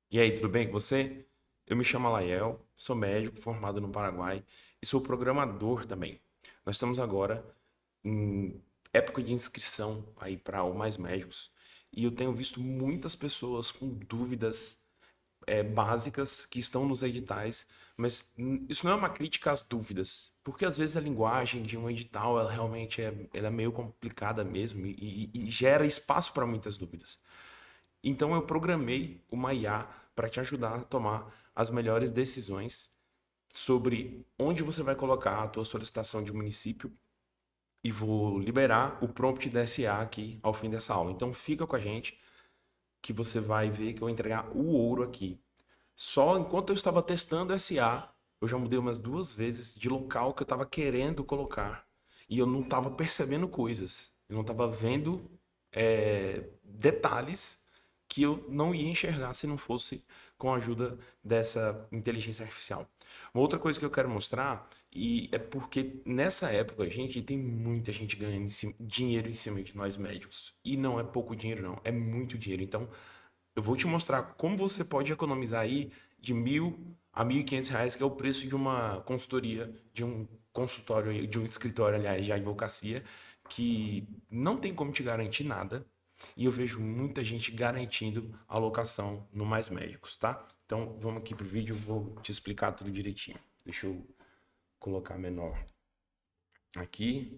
E aí, tudo bem com você? Eu me chamo Alael, sou médico formado no Paraguai e sou programador também. Nós estamos agora em época de inscrição aí para o Mais Médicos e eu tenho visto muitas pessoas com dúvidas básicas que estão nos editais, mas isso não é uma crítica às dúvidas, porque às vezes a linguagem de um edital ela realmente ela é meio complicada mesmo e gera espaço para muitas dúvidas. Então eu programei uma IA para te ajudar a tomar as melhores decisões sobre onde você vai colocar a tua solicitação de município e vou liberar o prompt da SA aqui ao fim dessa aula. Então fica com a gente que você vai ver que eu vou entregar o ouro aqui. Só enquanto eu estava testando SA, eu já mudei umas duas vezes de local que eu estava querendo colocar e eu não estava percebendo coisas. Eu não estava vendo detalhes que eu não ia enxergar se não fosse com a ajuda dessa inteligência artificial. Uma outra coisa que eu quero mostrar, e é porque nessa época, a gente tem muita gente ganhando dinheiro em cima de nós médicos. E não é pouco dinheiro, não, é muito dinheiro. Então, eu vou te mostrar como você pode economizar aí de 1.000 a 1.500 reais, que é o preço de uma consultoria, de um consultório, de um escritório, aliás, de advocacia, que não tem como te garantir nada. E eu vejo muita gente garantindo a locação no Mais Médicos, tá? Então vamos aqui pro vídeo, eu vou te explicar tudo direitinho. Deixa eu colocar menor aqui.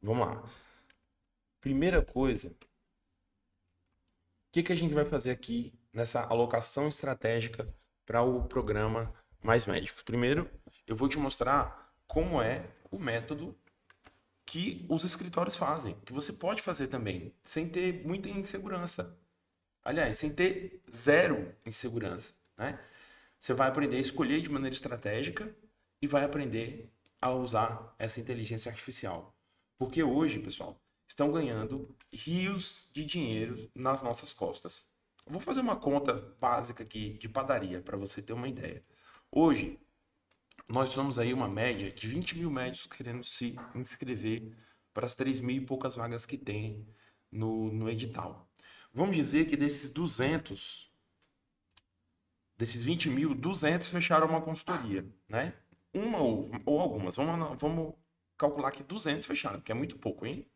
Vamos lá. Primeira coisa, o que a gente vai fazer aqui nessa alocação estratégica para o programa Mais Médicos? Primeiro, eu vou te mostrar como é o método que os escritórios fazem, que você pode fazer também, sem ter muita insegurança. Aliás, sem ter zero insegurança, né? Você vai aprender a escolher de maneira estratégica e vai aprender a usar essa inteligência artificial. Porque hoje, pessoal, estão ganhando rios de dinheiro nas nossas costas. Eu vou fazer uma conta básica aqui de padaria para você ter uma ideia. Hoje, nós somos aí uma média de 20 mil médicos querendo se inscrever para as 3 mil e poucas vagas que tem no edital. Vamos dizer que desses 20 mil, 200 fecharam uma consultoria, né? Uma ou algumas. Vamos calcular que 200 fecharam, que é muito pouco, hein?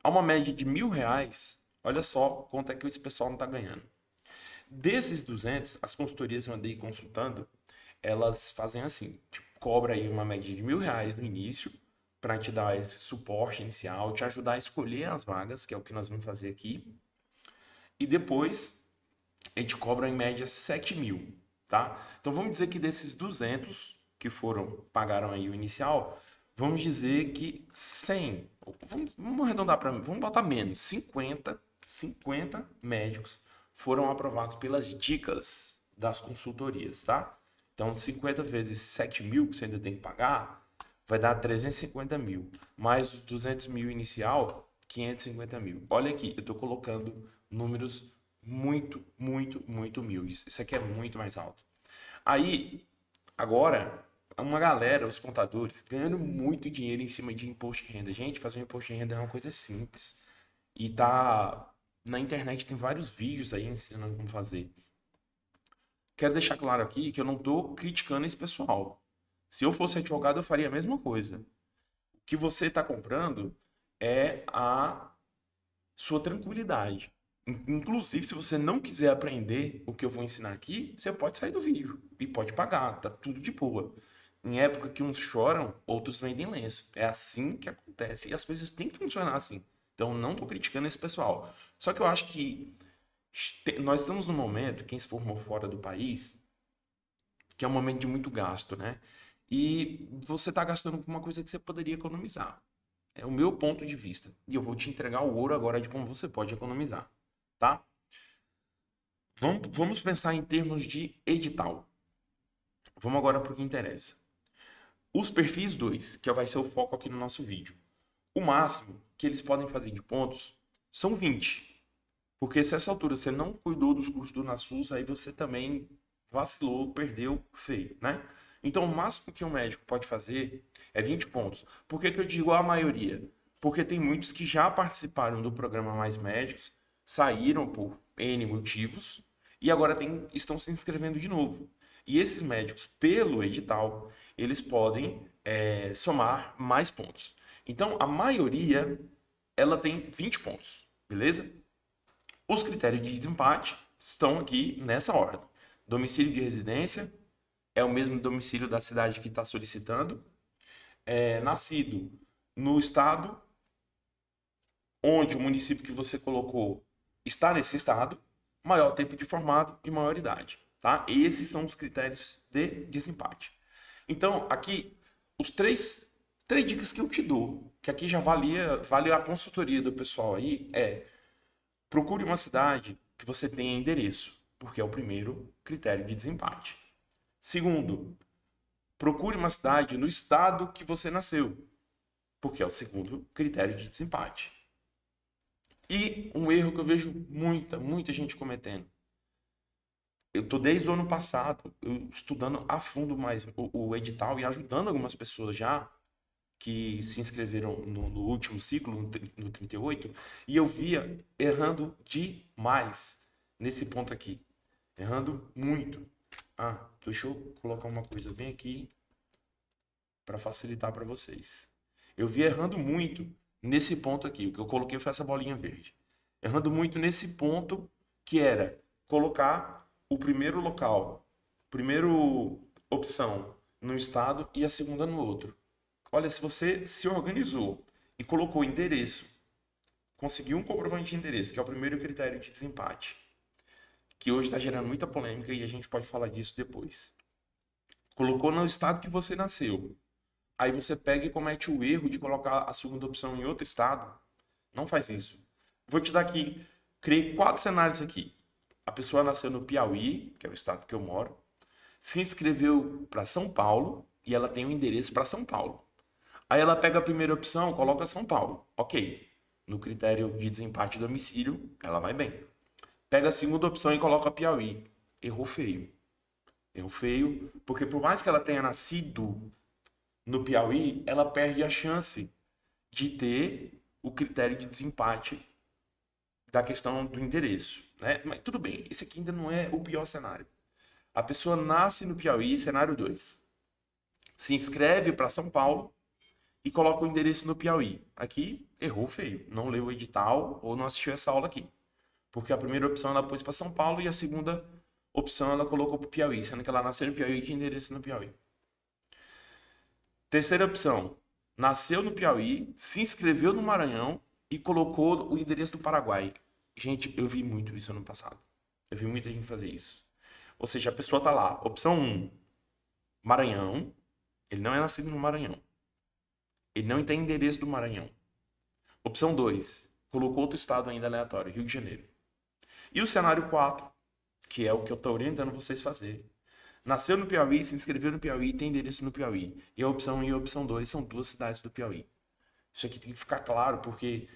Há uma média de R$ 1.000, olha só quanto é que esse pessoal não está ganhando. Desses 200, as consultorias que eu andei consultando, elas fazem assim, tipo, cobra aí uma média de R$ 1.000 no início, para te dar esse suporte inicial, te ajudar a escolher as vagas, que é o que nós vamos fazer aqui. E depois, a gente cobra em média 7 mil, tá? Então vamos dizer que desses 200 que pagaram aí o inicial, vamos dizer que 100, vamos arredondar para, vamos botar menos, 50 médicos foram aprovados pelas dicas das consultorias, tá? Então 50 vezes 7 mil que você ainda tem que pagar, vai dar 350 mil, mais os 200 mil inicial, 550 mil. Olha aqui, eu estou colocando números muito humildes. Isso aqui é muito mais alto. Aí, agora, uma galera, os contadores, ganhando muito dinheiro em cima de imposto de renda. Gente, fazer um imposto de renda é uma coisa simples. E tá na internet, tem vários vídeos aí ensinando como fazer. Quero deixar claro aqui que eu não estou criticando esse pessoal. Se eu fosse advogado, eu faria a mesma coisa. O que você está comprando é a sua tranquilidade. Inclusive, se você não quiser aprender o que eu vou ensinar aqui, você pode sair do vídeo e pode pagar, tá tudo de boa. Em época que uns choram, outros vendem lenço. É assim que acontece e as coisas têm que funcionar assim. Então, não estou criticando esse pessoal. Só que eu acho que nós estamos num momento, quem se formou fora do país, que é um momento de muito gasto, né? E você está gastando com uma coisa que você poderia economizar. É o meu ponto de vista. E eu vou te entregar o ouro agora de como você pode economizar, tá? Vamos pensar em termos de edital. Vamos agora para o que interessa. Os perfis 2, que vai ser o foco aqui no nosso vídeo. O máximo que eles podem fazer de pontos são 20. Porque se essa altura você não cuidou dos custos do Nasus, aí você também vacilou, perdeu feio, né? Então, o máximo que um médico pode fazer é 20 pontos. Por que eu digo a maioria? porque tem muitos que já participaram do programa Mais Médicos, saíram por N motivos e agora estão se inscrevendo de novo. E esses médicos, pelo edital, eles podem somar mais pontos. Então, a maioria, ela tem 20 pontos, beleza? Os critérios de desempate estão aqui nessa ordem. Domicílio de residência é o mesmo domicílio da cidade que está solicitando. Nascido no estado onde o município que você colocou está nesse estado, maior tempo de formado e maior idade, tá? Esses são os critérios de desempate. Então, aqui, os três dicas que eu te dou, que aqui já vale a consultoria do pessoal aí, procure uma cidade que você tenha endereço, porque é o primeiro critério de desempate. Segundo, procure uma cidade no estado que você nasceu, porque é o segundo critério de desempate. E um erro que eu vejo muita gente cometendo. Eu tô desde o ano passado estudando a fundo mais o edital e ajudando algumas pessoas já que se inscreveram no último ciclo, no 38, e eu via errando demais nesse ponto aqui. Errando muito. Deixa eu colocar uma coisa bem aqui para facilitar para vocês. Eu vi errando muito nesse ponto aqui. O que eu coloquei foi essa bolinha verde. Errando muito nesse ponto que era colocar o primeiro local, primeiro opção no estado e a segunda no outro. Olha, se você se organizou e colocou endereço, conseguiu um comprovante de endereço, que é o primeiro critério de desempate, que hoje está gerando muita polêmica e a gente pode falar disso depois. Colocou no estado que você nasceu. Aí você pega e comete o erro de colocar a segunda opção em outro estado. Não faz isso. Vou te dar aqui, criei 4 cenários aqui. A pessoa nasceu no Piauí, que é o estado que eu moro, se inscreveu para São Paulo e ela tem um endereço para São Paulo. Aí ela pega a primeira opção, coloca São Paulo. Ok. No critério de desempate de domicílio, ela vai bem. Pega a segunda opção e coloca Piauí. Errou feio. Errou feio, porque por mais que ela tenha nascido no Piauí, ela perde a chance de ter o critério de desempate da questão do endereço, né? Mas tudo bem, esse aqui ainda não é o pior cenário. A pessoa nasce no Piauí, cenário 2. Se inscreve para São Paulo e coloca o endereço no Piauí. Aqui, errou feio. Não leu o edital ou não assistiu essa aula aqui. Porque a primeira opção ela pôs para São Paulo e a segunda opção ela colocou para o Piauí, sendo que ela nasceu no Piauí e tinha endereço no Piauí. Terceira opção, nasceu no Piauí, se inscreveu no Maranhão e colocou o endereço do Paraguai. Gente, eu vi muito isso ano passado. Eu vi muita gente fazer isso. Ou seja, a pessoa tá lá, opção 1, Maranhão, ele não é nascido no Maranhão. Ele não tem endereço do Maranhão. Opção 2, colocou outro estado ainda aleatório, Rio de Janeiro. E o cenário 4, que é o que eu estou orientando vocês a fazer. Nasceu no Piauí, se inscreveu no Piauí e tem endereço no Piauí. E a opção 1 e a opção 2 são 2 cidades do Piauí. Isso aqui tem que ficar claro, porque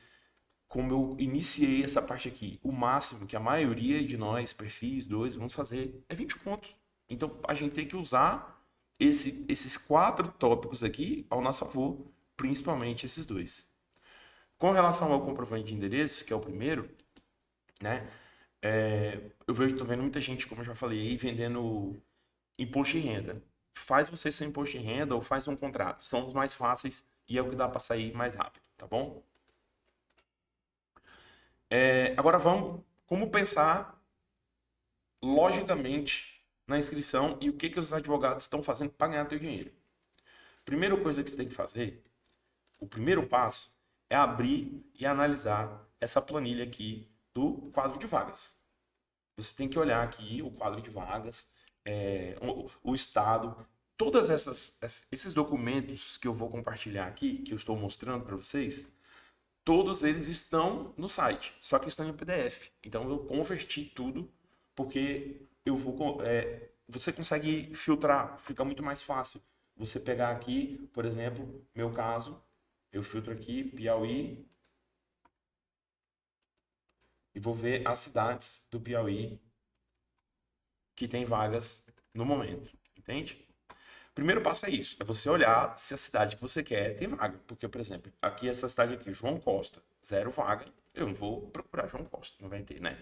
como eu iniciei essa parte aqui, o máximo que a maioria de nós, perfis 2, vamos fazer é 20 pontos. Então a gente tem que usar esses 4 tópicos aqui ao nosso favor, principalmente esses 2. Com relação ao comprovante de endereço, que é o primeiro, né? Tô vendo muita gente, como eu já falei aí, vendendo imposto de renda. Faz você seu imposto de renda ou faz um contrato. São os mais fáceis e é o que dá para sair mais rápido, tá bom? Agora vamos, como pensar logicamente na inscrição e o que os advogados estão fazendo para ganhar teu dinheiro. Primeira coisa que você tem que fazer, o primeiro passo, é abrir e analisar essa planilha aqui do quadro de vagas. Você tem que olhar aqui o quadro de vagas, o estado, todas esses documentos que eu vou compartilhar aqui, que eu estou mostrando para vocês, todos eles estão no site, só que estão em PDF. Então eu converti tudo, porque você consegue filtrar, fica muito mais fácil. Você pegar aqui, por exemplo, meu caso, eu filtro aqui Piauí e vou ver as cidades do Piauí que tem vagas no momento, entende? Primeiro passo é isso, é você olhar se a cidade que você quer tem vaga. Porque, por exemplo, aqui essa cidade aqui, João Costa, zero vaga, eu não vou procurar João Costa, não vai ter, né?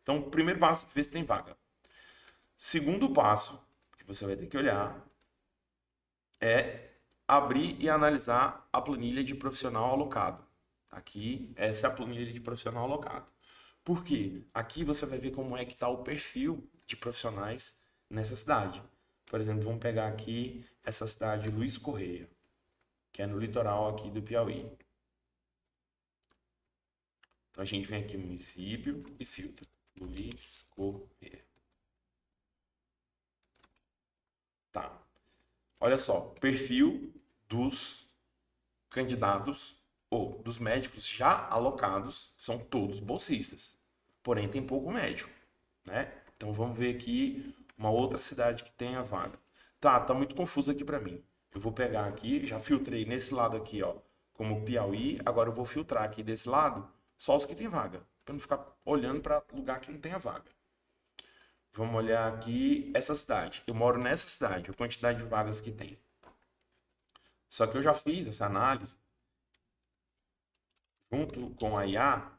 Então, primeiro passo, ver se tem vaga. Segundo passo, que você vai ter que olhar, é abrir e analisar a planilha de profissional alocado. Aqui, essa é a planilha de profissional alocado. Por quê? Aqui você vai ver como é que está o perfil de profissionais nessa cidade. Por exemplo, vamos pegar aqui essa cidade Luiz Correia, que é no litoral aqui do Piauí. Então a gente vem aqui no município e filtra. Luiz Correia. Tá. Olha só, perfil dos candidatos ou dos médicos já alocados são todos bolsistas. Porém, tem pouco médico, né? Então vamos ver aqui uma outra cidade que tenha vaga. Tá muito confuso aqui para mim. Eu vou pegar aqui, já filtrei nesse lado aqui, ó, como Piauí. Agora eu vou filtrar aqui desse lado só os que tem vaga, para não ficar olhando para lugar que não tenha vaga. Vamos olhar aqui essa cidade. Eu moro nessa cidade, a quantidade de vagas que tem. Só que eu já fiz essa análise junto com a IA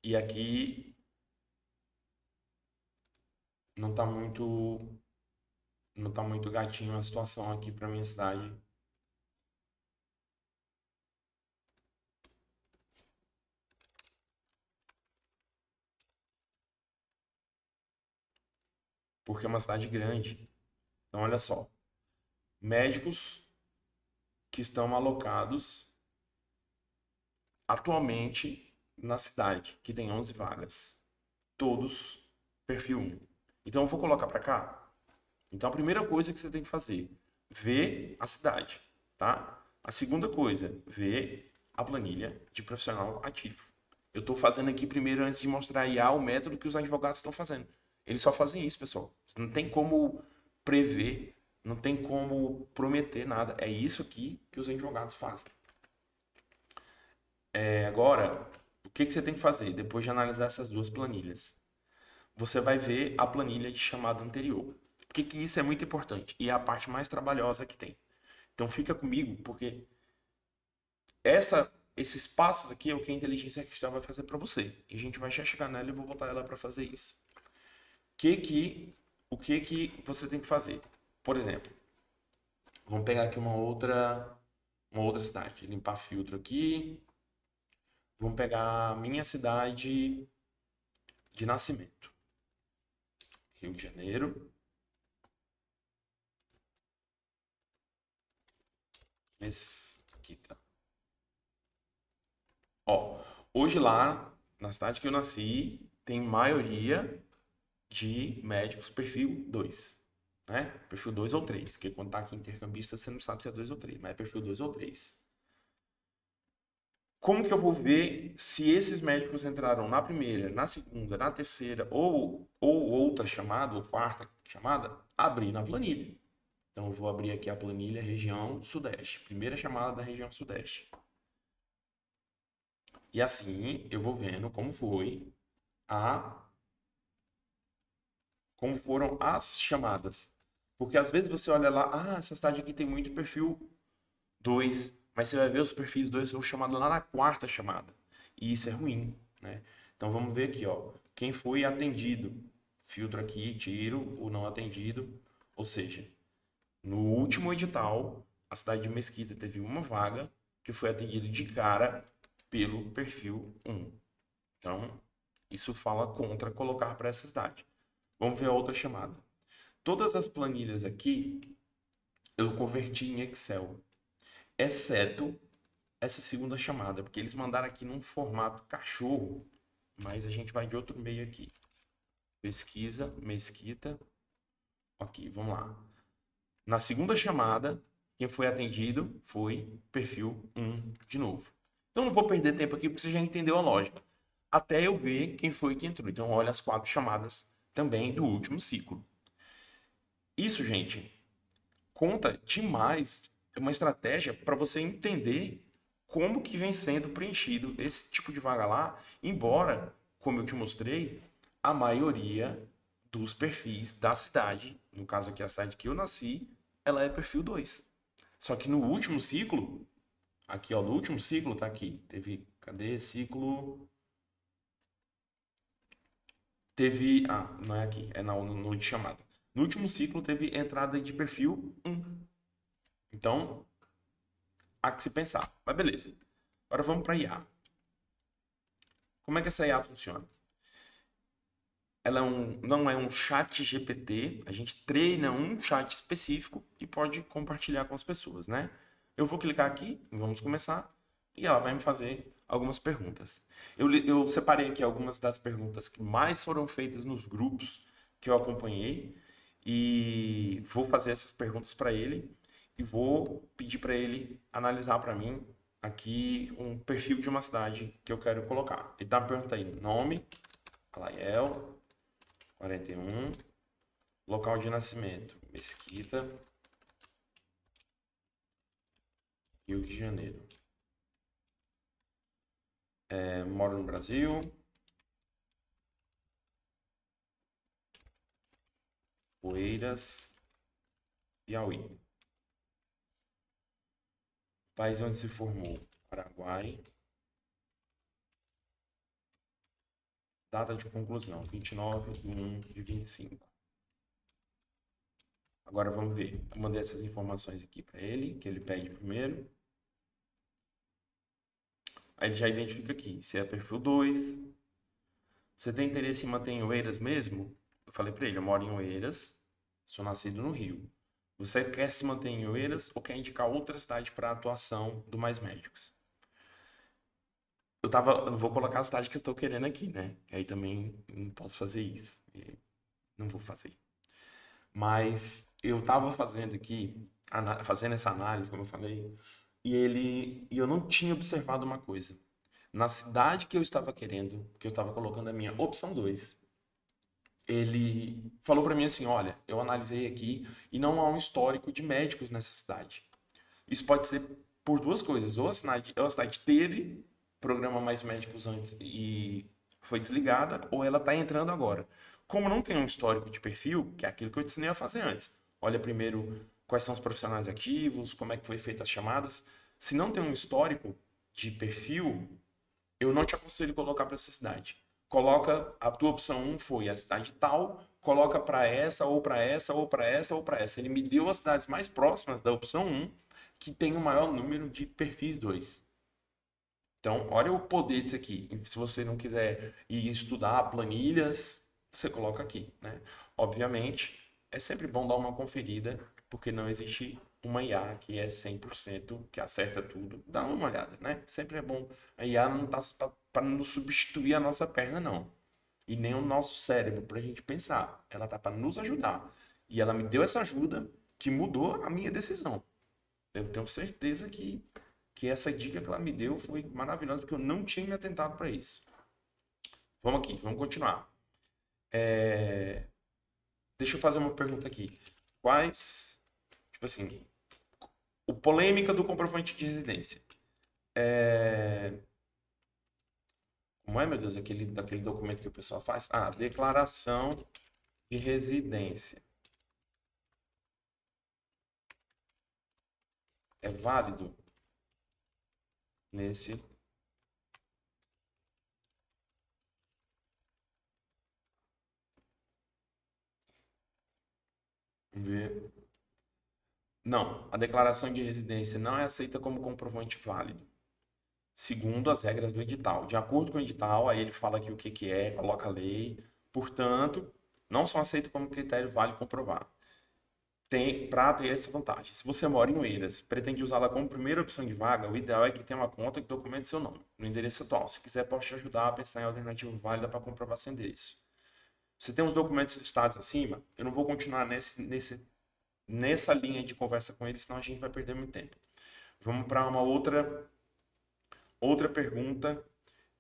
e aqui não tá muito gatinho a situação aqui para minha cidade. Porque é uma cidade grande. Então olha só, médicos que estão alocados atualmente na cidade, que tem 11 vagas. Todos perfil 1. Então eu vou colocar para cá. Então a primeira coisa que você tem que fazer, ver a cidade, tá? A segunda coisa, ver a planilha de profissional ativo. Eu estou fazendo aqui primeiro, antes de mostrar a IA, o método que os advogados estão fazendo. Eles só fazem isso, pessoal. Não tem como prever, não tem como prometer nada. É isso aqui que os advogados fazem. Agora, o que você tem que fazer depois de analisar essas duas planilhas? Você vai ver a planilha de chamada anterior. Por que isso é muito importante? E é a parte mais trabalhosa que tem. Então fica comigo, porque esses passos aqui é o que a inteligência artificial vai fazer para você. E a gente vai já chegar nela e vou botar ela para fazer isso. O que você tem que fazer? Por exemplo, vamos pegar aqui uma outra cidade. Limpar filtro aqui. Vamos pegar a minha cidade de nascimento. Rio de Janeiro. Mesquita. Ó, hoje lá, na cidade que eu nasci, tem maioria de médicos perfil 2, né? Perfil 2 ou 3, porque quando tá aqui intercambista, você não sabe se é 2 ou 3, mas é perfil 2 ou 3. Como que eu vou ver se esses médicos entraram na primeira, na segunda, na terceira ou outra chamada, ou quarta chamada? Abrir na planilha. Então eu vou abrir aqui a planilha região sudeste, primeira chamada da região sudeste. E assim eu vou vendo como foram as chamadas. Porque às vezes você olha lá, essa cidade aqui tem muito perfil 2, mas você vai ver os perfis 2 são chamados lá na quarta chamada. E isso é ruim, né? Então vamos ver aqui, ó, quem foi atendido. Filtro aqui, tiro o não atendido. Ou seja, no último edital, a cidade de Mesquita teve uma vaga que foi atendida de cara pelo perfil 1. Então, isso fala contra colocar para essa cidade. Vamos ver a outra chamada. Todas as planilhas aqui eu converti em Excel, exceto essa segunda chamada, porque eles mandaram aqui num formato cachorro, mas a gente vai de outro meio aqui. Pesquisa, Mesquita. Ok, vamos lá. Na segunda chamada, quem foi atendido foi perfil 1 de novo. Então não vou perder tempo aqui porque você já entendeu a lógica. Até eu ver quem foi que entrou. Então olha as 4 chamadas também do último ciclo. Isso, gente, conta demais. É uma estratégia para você entender como que vem sendo preenchido esse tipo de vaga lá, embora, como eu te mostrei, a maioria dos perfis da cidade, no caso aqui a cidade que eu nasci, ela é perfil 2. Só que no último ciclo, aqui ó, no último ciclo tá aqui, teve, cadê ciclo? Teve, não é aqui, é no de chamada. No último ciclo teve entrada de perfil 1. Então, há que se pensar. Mas beleza. Agora vamos para IA. Como é que essa IA funciona? Ela não é um chat GPT, a gente treina um chat específico e pode compartilhar com as pessoas, né? Eu vou clicar aqui, vamos começar, e ela vai me fazer algumas perguntas. Eu separei aqui algumas das perguntas que mais foram feitas nos grupos que eu acompanhei e vou fazer essas perguntas para ele e vou pedir para ele analisar para mim aqui um perfil de uma cidade que eu quero colocar. Ele dá uma pergunta aí, nome, Alaiel, 41. Local de nascimento, Mesquita, Rio de Janeiro. Moro no Brasil. Poeiras, Piauí. País onde se formou, Paraguai. Data de conclusão, 29/1/25. Agora vamos ver. Eu mandei essas informações aqui para ele, que ele pede primeiro. Aí ele já identifica aqui, se é perfil 2. Você tem interesse em manter em Oeiras mesmo? Eu falei para ele, eu moro em Oeiras, sou nascido no Rio. Você quer se manter em Oeiras ou quer indicar outra cidade para a atuação do Mais Médicos? Eu não vou colocar a cidade que eu tô querendo aqui, né? Aí também não posso fazer isso. Não vou fazer. Mas eu tava fazendo aqui, fazendo essa análise, como eu falei, e eu não tinha observado uma coisa. Na cidade que eu estava querendo, que eu estava colocando a minha opção 2, ele falou para mim assim, olha, eu analisei aqui e não há um histórico de médicos nessa cidade. Isso pode ser por duas coisas. Ou a cidade teve programa Mais Médicos antes e foi desligada, ou ela está entrando agora. Como não tem um histórico de perfil, que é aquilo que eu te ensinei a fazer antes. Olha primeiro quais são os profissionais ativos, como é que foi feita as chamadas. Se não tem um histórico de perfil, eu não te aconselho colocar para essa cidade. Coloca, a tua opção um foi a cidade tal, coloca para essa, ou para essa, ou para essa, ou para essa. Ele me deu as cidades mais próximas da opção um que tem o maior número de perfis 2. Então, olha o poder disso aqui. Se você não quiser ir estudar planilhas, você coloca aqui, né? Obviamente, é sempre bom dar uma conferida, porque não existe uma IA que é 100%, que acerta tudo. Dá uma olhada, né? Sempre é bom. A IA não está para nos substituir a nossa perna, não. E nem o nosso cérebro para a gente pensar. Ela está para nos ajudar. E ela me deu essa ajuda que mudou a minha decisão. Eu tenho certeza que essa dica que ela me deu foi maravilhosa, porque eu não tinha me atentado para isso. Vamos aqui, vamos continuar. Deixa eu fazer uma pergunta aqui. Quais, tipo assim, o polêmica do comprovante de residência. Como é, meu Deus, daquele documento que o pessoal faz? Declaração de residência. É válido nesse. Vamos ver. Não, a declaração de residência não é aceita como comprovante válido, segundo as regras do edital. De acordo com o edital, aí ele fala aqui o que que é, coloca a lei. Portanto, não são aceitos como critério válido comprovar. Tem para ter essa vantagem. Se você mora em Oeiras e pretende usá-la como primeira opção de vaga, o ideal é que tenha uma conta que documente seu nome, no endereço atual. Se quiser, posso te ajudar a pensar em alternativa válida para comprovar seu endereço. Você tem os documentos listados acima, eu não vou continuar nessa linha de conversa com ele, senão a gente vai perder muito tempo. Vamos para uma outra pergunta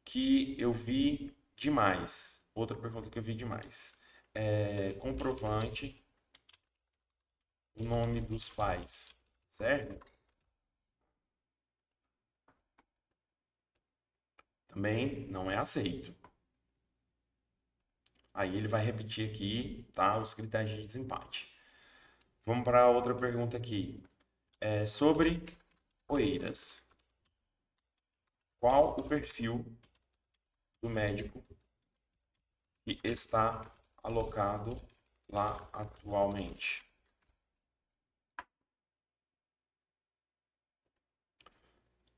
que eu vi demais. Outra pergunta que eu vi demais. Comprovante o nome dos pais, certo? Também não é aceito. Aí ele vai repetir aqui, tá, os critérios de desempate. Vamos para outra pergunta aqui. Sobre Oeiras. Qual o perfil do médico que está alocado lá atualmente?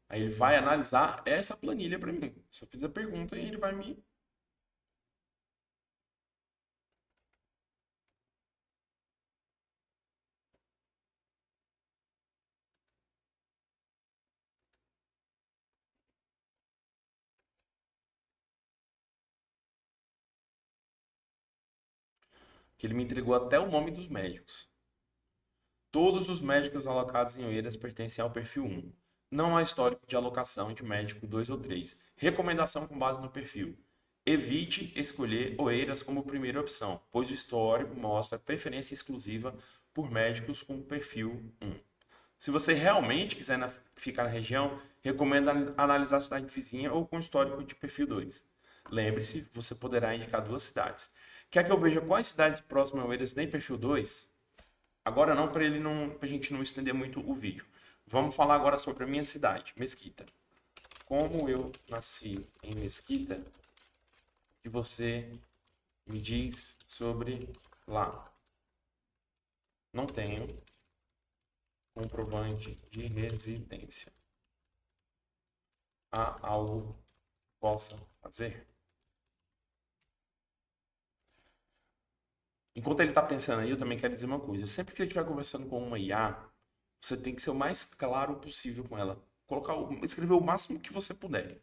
Aí ele vai analisar essa planilha para mim. Se eu fizer a pergunta, ele vai me. Que ele me entregou até o nome dos médicos. Todos os médicos alocados em Oeiras pertencem ao perfil 1. Não há histórico de alocação de médico 2 ou 3. Recomendação com base no perfil. Evite escolher Oeiras como primeira opção, pois o histórico mostra preferência exclusiva por médicos com perfil 1. Se você realmente quiser ficar na região, recomendo analisar a cidade vizinha ou com histórico de perfil 2. Lembre-se, você poderá indicar duas cidades. Quer que eu veja quais cidades próximas a Oeiras têm perfil 2? Agora não, para ele não, pra gente não estender muito o vídeo. Vamos falar agora sobre a minha cidade, Mesquita. Como eu nasci em Mesquita, que você me diz sobre lá? Não tenho comprovante de residência. Há algo que possa fazer? Enquanto ele está pensando aí, eu também quero dizer uma coisa. Sempre que você estiver conversando com uma IA, você tem que ser o mais claro possível com ela. Escrever o máximo que você puder.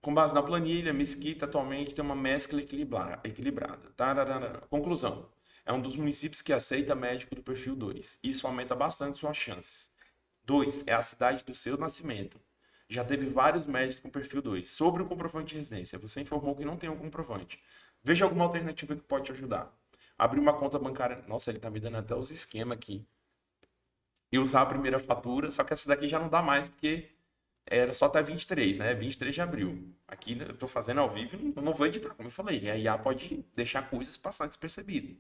Com base na planilha, Mesquita atualmente tem uma mescla equilibrada. Tararara. Conclusão. É um dos municípios que aceita médico do perfil 2. Isso aumenta bastante suas chances. 2. É a cidade do seu nascimento. Já teve vários médicos com perfil 2. Sobre o comprovante de residência, você informou que não tem um comprovante. Veja alguma alternativa que pode te ajudar. Abrir uma conta bancária. Nossa, ele tá me dando até os esquemas aqui. E usar a primeira fatura, só que essa daqui já não dá mais, porque era só até 23, né? 23 de abril. Aqui eu tô fazendo ao vivo, não vou editar, como eu falei. A IA pode deixar coisas passar despercebido.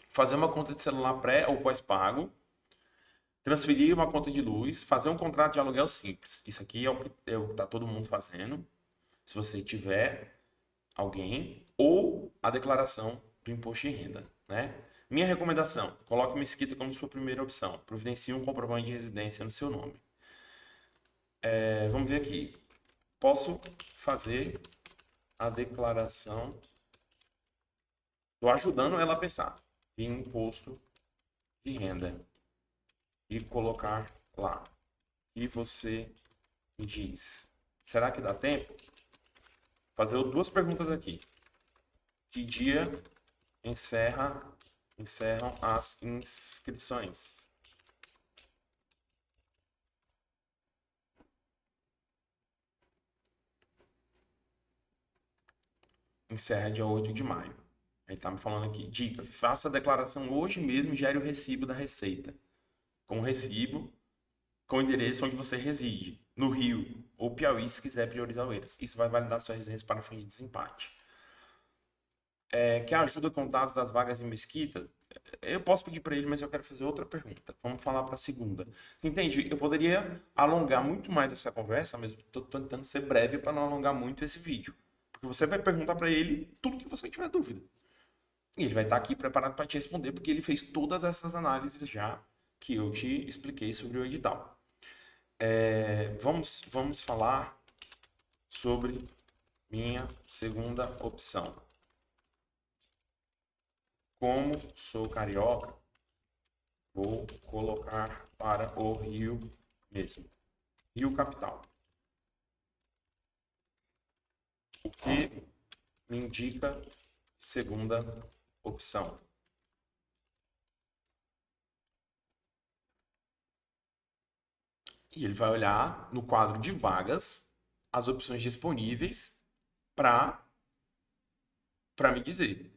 Fazer uma conta de celular pré ou pós-pago, transferir uma conta de luz, fazer um contrato de aluguel simples. Isso aqui é o que tá todo mundo fazendo. Se você tiver alguém, ou a declaração do imposto de renda, né? Minha recomendação: coloque Mesquita como sua primeira opção. Providencie um comprovante de residência no seu nome. Vamos ver aqui. Posso fazer a declaração. Estou ajudando ela a pensar em imposto de renda e colocar lá. E você me diz: será que dá tempo? Fazer duas perguntas aqui. Que dia encerram as inscrições? Encerra dia 8 de maio. Aí tá me falando aqui. Dica: faça a declaração hoje mesmo e gere o recibo da Receita. Com o recibo, com o endereço onde você reside, no Rio ou Piauí, se quiser priorizar o eles. Isso vai validar sua residência para fim de desempate. Quer ajuda com dados das vagas em Mesquita? Eu posso pedir para ele, mas eu quero fazer outra pergunta. Vamos falar para a segunda. Entende? Eu poderia alongar muito mais essa conversa, mas estou tentando ser breve para não alongar muito esse vídeo. Porque você vai perguntar para ele tudo que você tiver dúvida. E ele vai estar aqui preparado para te responder, porque ele fez todas essas análises já que eu te expliquei sobre o edital. Vamos falar sobre minha segunda opção. Como sou carioca, vou colocar para o Rio mesmo. Rio capital. O que me indica segunda opção? E ele vai olhar no quadro de vagas as opções disponíveis para me dizer.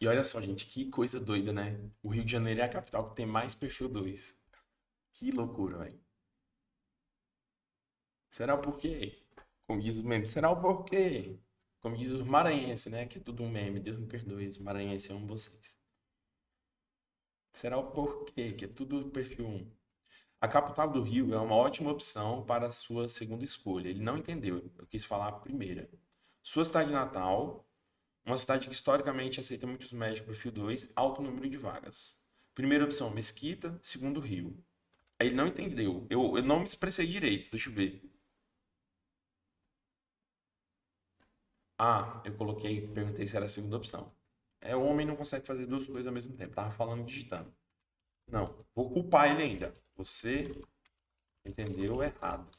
E olha só, gente, que coisa doida, né? O Rio de Janeiro é a capital que tem mais perfil 2. Que loucura, velho. Será o porquê? Como diz o meme, será o porquê? Como diz os maranhenses, né? Que é tudo um meme. Deus me perdoe, os maranhenses, eu amo vocês. Será o porquê, que é tudo perfil 1. A capital do Rio é uma ótima opção para a sua segunda escolha. Ele não entendeu, eu quis falar a primeira. Sua cidade natal, uma cidade que historicamente aceita muitos médicos perfil 2, alto número de vagas. Primeira opção, Mesquita. Segundo, Rio. Aí ele não entendeu. Eu não me expressei direito, deixa eu ver. Ah, eu coloquei, perguntei se era a segunda opção. É, o homem não consegue fazer duas coisas ao mesmo tempo. Tava falando digitando. Não, vou culpar ele ainda. Você entendeu errado.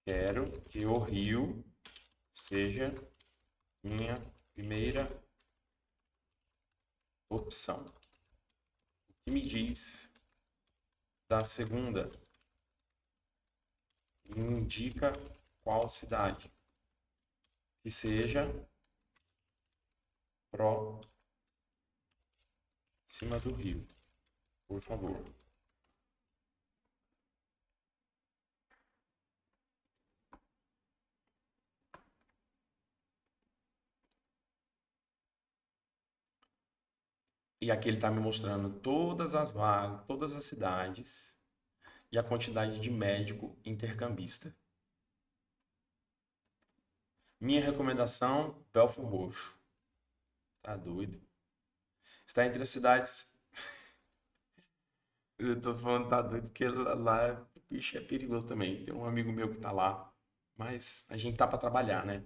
Quero que o Rio seja minha primeira opção. O que me diz da segunda? Me indica qual cidade que seja próxima do Rio, por favor. E aqui ele está me mostrando todas as vagas, todas as cidades e a quantidade de médico intercambista. Minha recomendação, Belford Roxo. Tá doido? Está entre as cidades. Eu tô falando tá doido porque lá, bicho, é perigoso também. Tem um amigo meu que tá lá, mas a gente tá para trabalhar, né?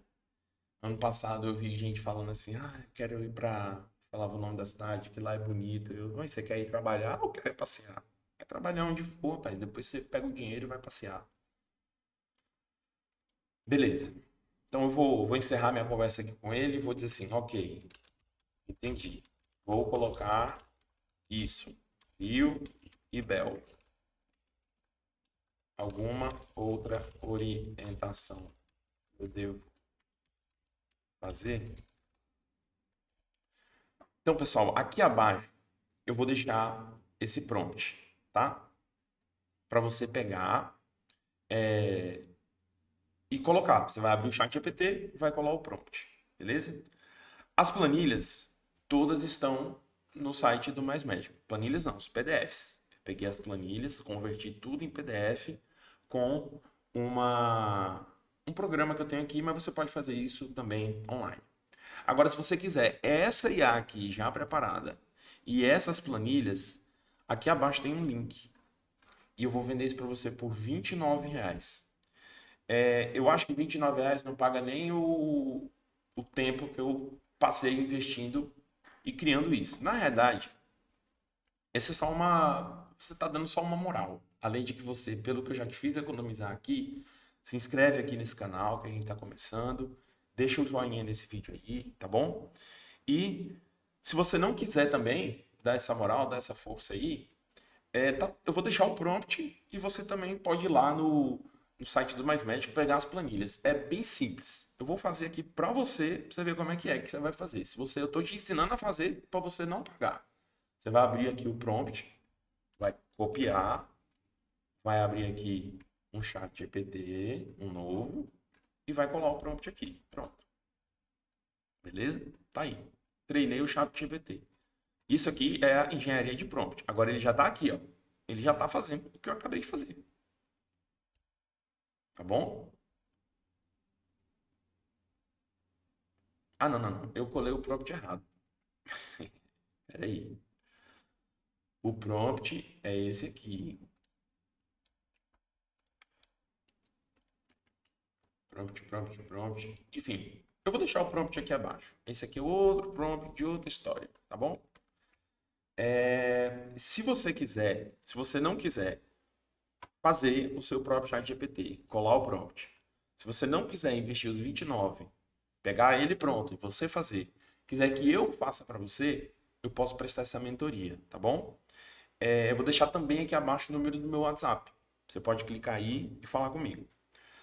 Ano passado eu vi gente falando assim, ah, eu quero ir pra. Falava o nome da cidade, que lá é bonito. Eu, mas você quer ir trabalhar ou quer passear? Quer trabalhar onde for, pai. Depois você pega o dinheiro e vai passear. Beleza. Então eu vou encerrar minha conversa aqui com ele e vou dizer assim, ok, entendi. Vou colocar isso. Rio e Bel. Alguma outra orientação eu devo fazer? Então, pessoal, aqui abaixo eu vou deixar esse prompt, tá? Para você pegar e colocar. Você vai abrir o chat GPT e vai colar o prompt, beleza? As planilhas todas estão no site do Mais Médico. Planilhas não, os PDFs. Eu peguei as planilhas, converti tudo em PDF com um programa que eu tenho aqui, mas você pode fazer isso também online. Agora, se você quiser essa IA aqui já preparada e essas planilhas, aqui abaixo tem um link. E eu vou vender isso para você por R$ 29. Eu acho que R$ 29 não paga nem o tempo que eu passei investindo e criando isso. Na realidade, essa é só uma. Você está dando só uma moral. Além de que você, pelo que eu já te fiz economizar aqui, se inscreve aqui nesse canal que a gente está começando. Deixa o joinha nesse vídeo aí, tá bom? E se você não quiser também dar essa moral, dar essa força aí, eu vou deixar o prompt e você também pode ir lá no site do Mais Médico pegar as planilhas. É bem simples. Eu vou fazer aqui para você ver como é que você vai fazer. Eu estou te ensinando a fazer para você não pagar. Você vai abrir aqui o prompt, vai copiar, vai abrir aqui um chat GPT, um novo, e vai colar o prompt aqui. Pronto. Beleza? Tá aí. Treinei o chat GPT. Isso aqui é a engenharia de prompt. Agora ele já está aqui, ó. Ele já está fazendo o que eu acabei de fazer. Tá bom? Ah, não, não, não. Eu colei o prompt errado. Peraí. O prompt é esse aqui. Prompt. Enfim, eu vou deixar o prompt aqui abaixo. Esse aqui é outro prompt de outra história, tá bom? Se você não quiser fazer o seu próprio chat GPT, colar o prompt. Se você não quiser investir os 29, pegar ele pronto e você fazer, quiser que eu faça para você, eu posso prestar essa mentoria, tá bom? Eu vou deixar também aqui abaixo o número do meu WhatsApp. Você pode clicar aí e falar comigo.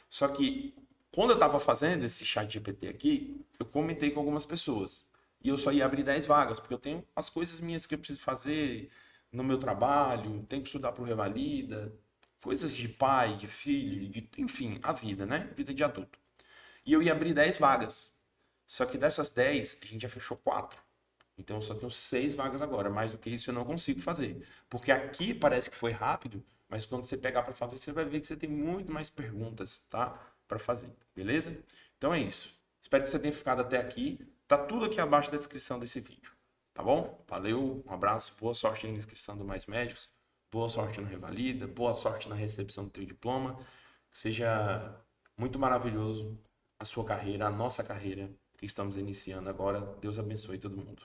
Só que quando eu estava fazendo esse chat GPT aqui, eu comentei com algumas pessoas. E eu só ia abrir 10 vagas, porque eu tenho as coisas minhas que eu preciso fazer no meu trabalho, tenho que estudar para o Revalida, coisas de pai, de filho, enfim, a vida, né? Vida de adulto. E eu ia abrir 10 vagas. Só que dessas 10, a gente já fechou 4. Então eu só tenho 6 vagas agora. Mais do que isso eu não consigo fazer. Porque aqui parece que foi rápido, mas quando você pegar para fazer, você vai ver que você tem muito mais perguntas, tá? Para fazer, beleza? Então é isso. Espero que você tenha ficado até aqui. Tá tudo aqui abaixo da descrição desse vídeo. Tá bom? Valeu, um abraço, boa sorte aí na inscrição do Mais Médicos, boa sorte no Revalida, boa sorte na recepção do teu diploma. Que seja muito maravilhoso a sua carreira, a nossa carreira que estamos iniciando agora. Deus abençoe todo mundo.